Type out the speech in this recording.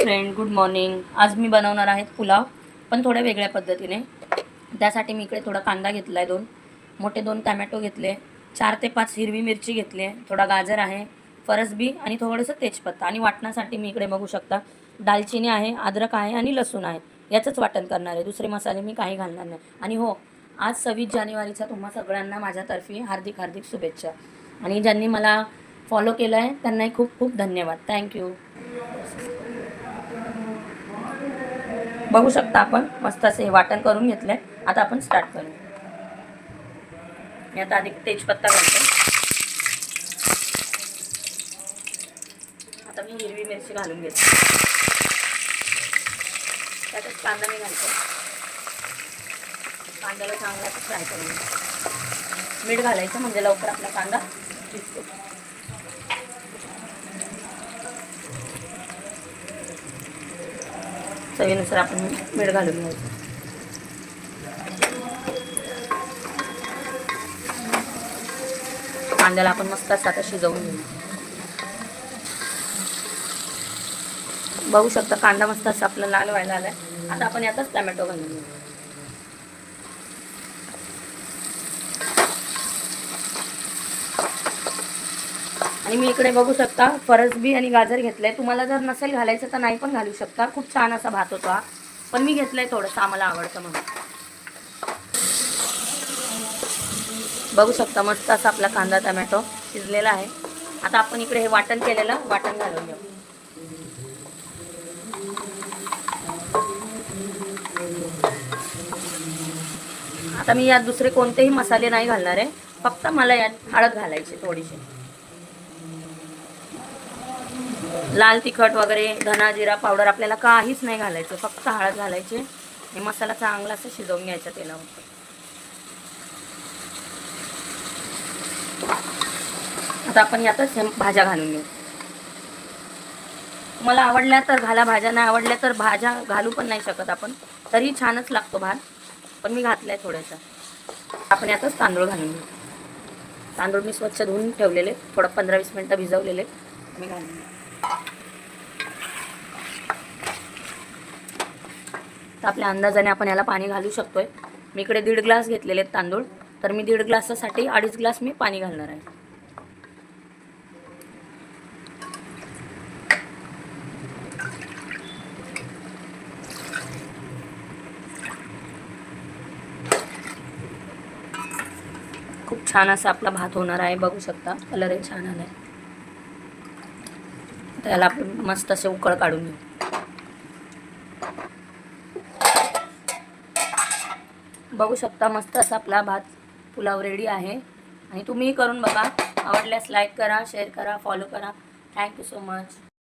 Friend, good morning. आज मी बनवणार आहे पुलाव, पण थोड्या वेगळ्या पद्धतीने. त्यासाठी मी इकडे थोडा कांदा घेतला आहे, 2 मोठे 2 टमॅटो घेतले, 4 ते 5 हिरवी मिरची घेतली आहे, थोडा गाजर आहे, फरसबी आणि थोडंसं तेजपत्ता. आणि वाटण्यासाठी मी इकडे बघू शकता दालचिनी आहे, अद्रक आहे आणि लसूण आहे. याचंच वाटण करणार आहे, दुसरे मसाले मी काही घालणार नाही. आणि हो, आज 26 जानेवारीच्या तुम्हा सगळ्यांना माझ्यातर्फे हार्दिक हार्दिक शुभेच्छा. आणि ज्यांनी मला फॉलो केलं आहे त्यांनाही खूप खूप धन्यवाद. थँक्यू. बघू शकता आपण मस्त असे हे वाटण करून घेतलंय. आता आपण स्टार्ट करू. मी आता आधी तेजपत्ता घालते. आता मी हिरवी मिरची घालून घेते. त्यातच कांदा मी घालते. कांद्याला चांगला फ्राय करून घ्यायचं. मीठ घालायचं म्हणजे लवकर आपला कांदा शिजतो. चवीनुसार आपण मीठ घालून घ्यायचं. कांद्याला आपण मस्त असं आता शिजवून घेऊ. बघू शकता कांदा मस्त असं आपला लाल व्हायला आलाय. आता आपण यातच टोमॅटो घालून घेऊ. आणि मी इकडे बघू शकता फरसबी आणि गाजर घेतलंय. तुम्हाला जर नसेल घालायचं तर नाही पण घालू शकता. खूप छान असा भात होतो हा, पण मी घेतलंय थोडंसं, आम्हाला आवडतं म्हणून. बघू शकता मस्त असा आपला कांदा टोमॅटो शिजलेला आहे. आता आपण इकडे हे वाटण केलेलं वाटण घालून घेऊ. आता मी यात दुसरे कोणतेही मसाले नाही घालणार आहे, फक्त मला यात हळद घालायची थोडीशी. लाल तिखट वगैरे धना जिरा पावडर आपल्याला काहीच नाही घालायचं, फक्त हळद घालायची. हे मसाला चांगला असं शिजवून घ्यायचा तेलावर. आता आपण यातच भाज्या घालून घेऊ. तुम्हाला आवडल्या तर घाला भाज्या, नाही आवडल्या तर भाज्या घालू पण नाही शकत आपण, तरी छानच लागतो भात. पण मी घातलाय थोडंसं. आपण यातच तांदूळ घालून घेऊ. तांदूळ मी स्वच्छ धुवून ठेवलेले, थोडं 15-20 मिनटं भिजवलेले मी घालून घेऊ. तर आपल्या अंदाजाने आपण याला पाणी घालू शकतोय. मी इकडे 1.5 ग्लास घेतलेले तांदूळ, तर मी 1.5 ग्लासासाठी 2.5 ग्लास मी पाणी घालणार आहे. खूप छान असा आपला भात होणार आहे. बघू शकता कलरही छान आलाय. त्याला आपण मस्त असे उकळ काढून घेऊ. बघू शकता मस्त असा आपला भात पुलाव रेडी आहे. आणि तुम्ही करून बघा. आवडल्यास लाईक करा, शेअर करा, फॉलो करा. Thank you so much.